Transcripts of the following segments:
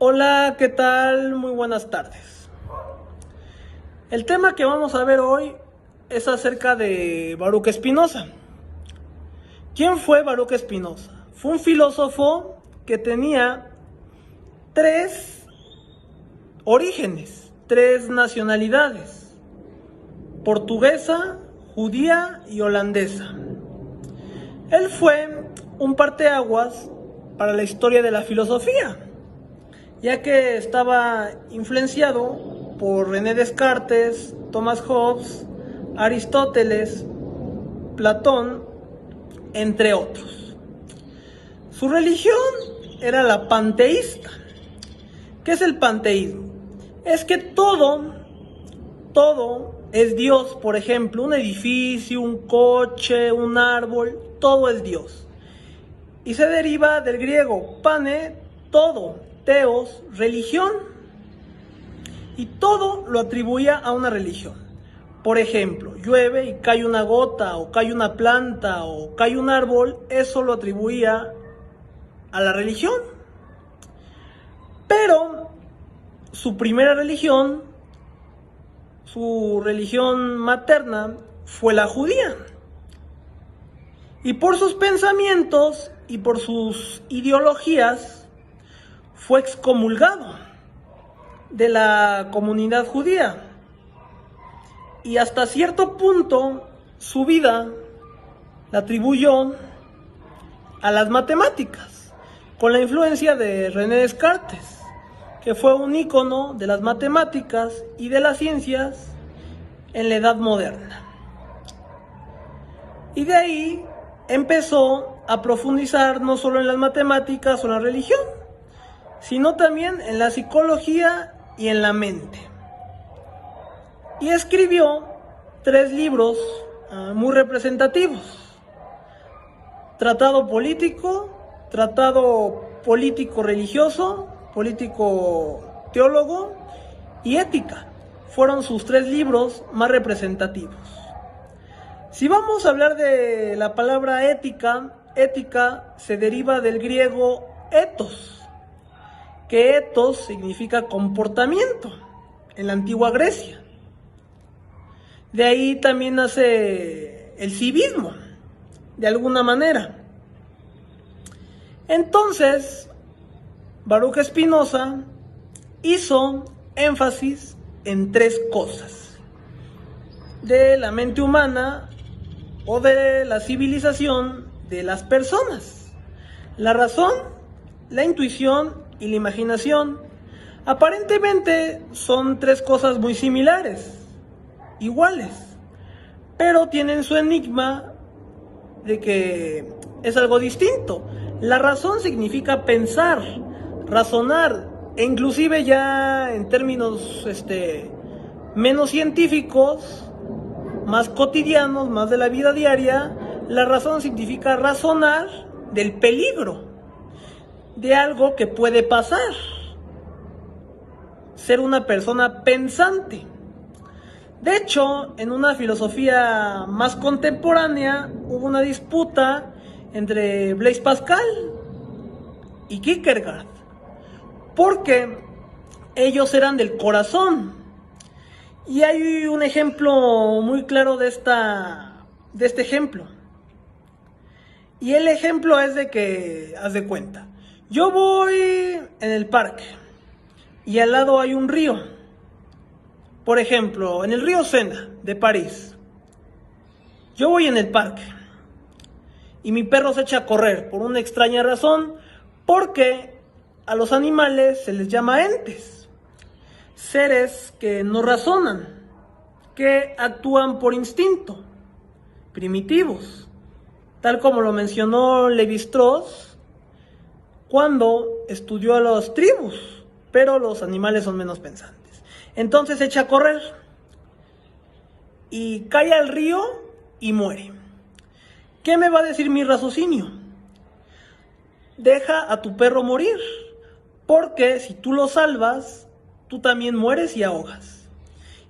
Hola, ¿qué tal? Muy buenas tardes. El tema que vamos a ver hoy es acerca de Baruch Spinoza. ¿Quién fue Baruch Spinoza? Fue un filósofo que tenía tres orígenes, tres nacionalidades: portuguesa, judía y holandesa. Él fue un parteaguas para la historia de la filosofía, ya que estaba influenciado por René Descartes, Thomas Hobbes, Aristóteles, Platón, entre otros. Su religión era la panteísta. ¿Qué es el panteísmo? Es que todo es Dios. Por ejemplo, un edificio, un coche, un árbol, todo es Dios. Y se deriva del griego pane, todo, teos, religión. Y todo lo atribuía a una religión. Por ejemplo, llueve y cae una gota, o cae una planta, o cae un árbol, eso lo atribuía a la religión. Pero su primera religión, su religión materna, fue la judía. Y por sus pensamientos y por sus ideologías fue excomulgado de la comunidad judía. Y hasta cierto punto su vida la atribuyó a las matemáticas, con la influencia de René Descartes, que fue un ícono de las matemáticas y de las ciencias en la Edad Moderna. Y de ahí empezó a profundizar no solo en las matemáticas o en la religión, sino también en la psicología y en la mente. Y escribió 3 libros muy representativos: Tratado político, Tratado político religioso, político teólogo y Ética. Fueron sus 3 libros más representativos. Si vamos a hablar de la palabra ética, ética se deriva del griego ethos, que ethos significa comportamiento en la antigua Grecia. De ahí también nace el civismo, de alguna manera. Entonces, Baruch Spinoza hizo énfasis en 3 cosas: de la mente humana o de la civilización de las personas: la razón, la intuición y la imaginación. Aparentemente son 3 cosas muy similares, iguales, pero tienen su enigma de que es algo distinto. La razón significa pensar, razonar, e inclusive ya en términos menos científicos, más cotidianos, más de la vida diaria, la razón significa razonar del peligro, de algo que puede pasar, ser una persona pensante. De hecho, en una filosofía más contemporánea hubo una disputa entre Blaise Pascal y Kierkegaard, porque ellos eran del corazón. Y hay un ejemplo muy claro de este ejemplo. Y el ejemplo es de que, haz de cuenta, yo voy en el parque y al lado hay un río. Por ejemplo, en el río Sena de París. Yo voy en el parque y mi perro se echa a correr por una extraña razón, porque a los animales se les llama entes, seres que no razonan, que actúan por instinto, primitivos, tal como lo mencionó Lévi-Strauss cuando estudió a las tribus, pero los animales son menos pensantes. Entonces se echa a correr y cae al río y muere. ¿Qué me va a decir mi raciocinio? Deja a tu perro morir, porque si tú lo salvas, tú también mueres y ahogas.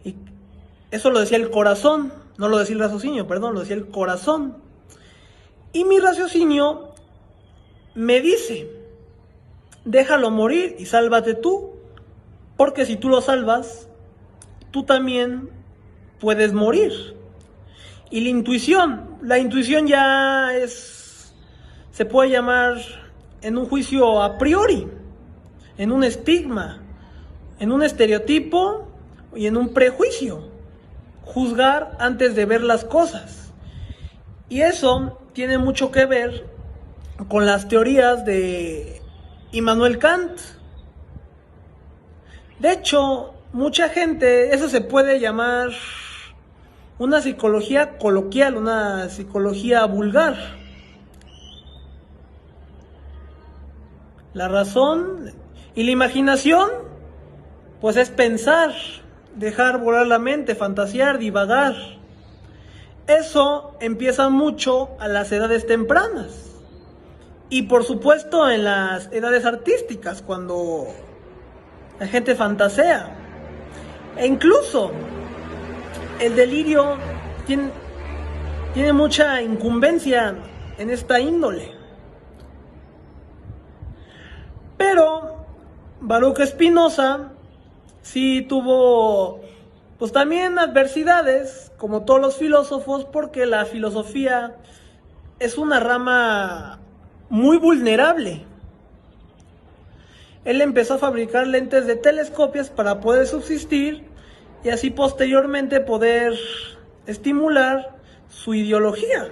Y eso lo decía el corazón, no lo decía el raciocinio, perdón, lo decía el corazón. Y mi raciocinio me dice déjalo morir y sálvate tú, porque si tú lo salvas, tú también puedes morir. Y la intuición ya se puede llamar en un juicio a priori, en un estigma, en un estereotipo y en un prejuicio. Juzgar antes de ver las cosas. Y eso tiene mucho que ver con las teorías de Immanuel Kant. De hecho, mucha gente, eso se puede llamar una psicología coloquial, una psicología vulgar. La razón y la imaginación, pues es pensar, dejar volar la mente, fantasear, divagar. Eso empieza mucho a las edades tempranas. Y por supuesto en las edades artísticas, cuando la gente fantasea. E incluso el delirio tiene mucha incumbencia en esta índole. Pero Baruch Spinoza sí tuvo pues también adversidades, como todos los filósofos, porque la filosofía es una rama muy vulnerable. Él empezó a fabricar lentes de telescopios para poder subsistir y así posteriormente poder estimular su ideología.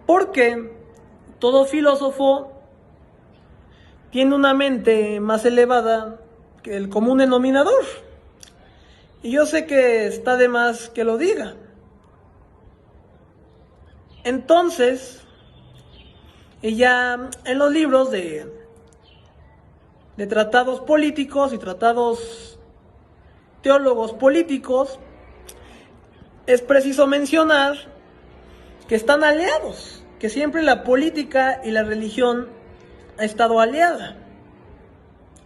Porque todo filósofo tiene una mente más elevada que el común denominador. Y yo sé que está de más que lo diga. Entonces, ella en los libros de tratados políticos y tratados teólogos políticos, es preciso mencionar que están aliados, que siempre la política y la religión ha estado aliada.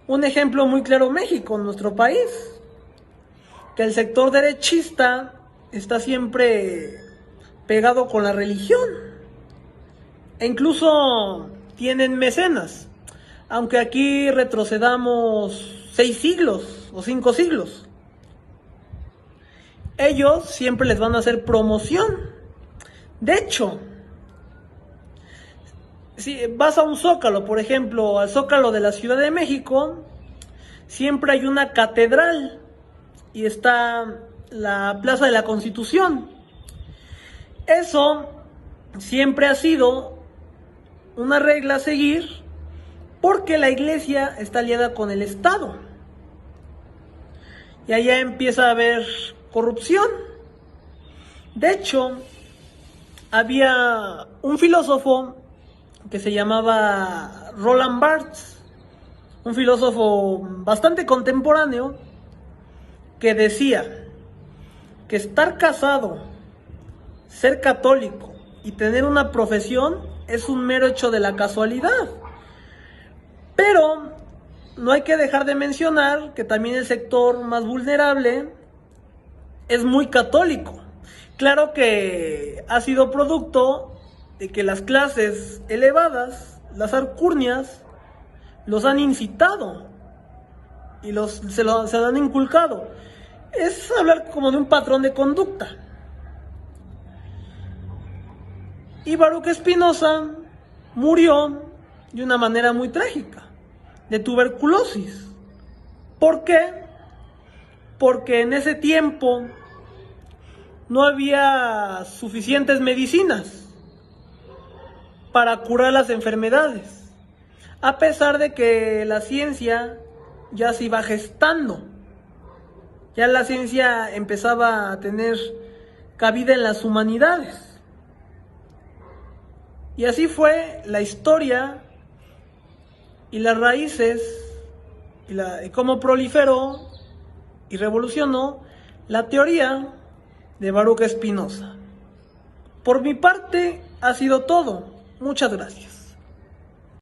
Un ejemplo muy claro, México, nuestro país, que el sector derechista está siempre pegado con la religión, e incluso tienen mecenas, aunque aquí retrocedamos 6 siglos o 5 siglos. Ellos siempre les van a hacer promoción. De hecho, si vas a un zócalo, por ejemplo, al Zócalo de la Ciudad de México, siempre hay una catedral y está la Plaza de la Constitución. Eso siempre ha sido una regla a seguir porque la iglesia está aliada con el Estado. Y allá empieza a haber corrupción. De hecho, había un filósofo que se llamaba Roland Barthes, un filósofo bastante contemporáneo, que decía que estar casado, ser católico y tener una profesión es un mero hecho de la casualidad. Pero no hay que dejar de mencionar que también el sector más vulnerable es muy católico. Claro que ha sido producto de que las clases elevadas, las alcurnias, los han incitado y se lo han inculcado. Es hablar como de un patrón de conducta. Y Baruch Spinoza murió de una manera muy trágica, de tuberculosis. ¿Por qué? Porque en ese tiempo no había suficientes medicinas para curar las enfermedades, a pesar de que la ciencia ya se iba gestando. Ya la ciencia empezaba a tener cabida en las humanidades. Y así fue la historia y las raíces y cómo proliferó y revolucionó la teoría de Baruch Spinoza. Por mi parte ha sido todo. Muchas gracias.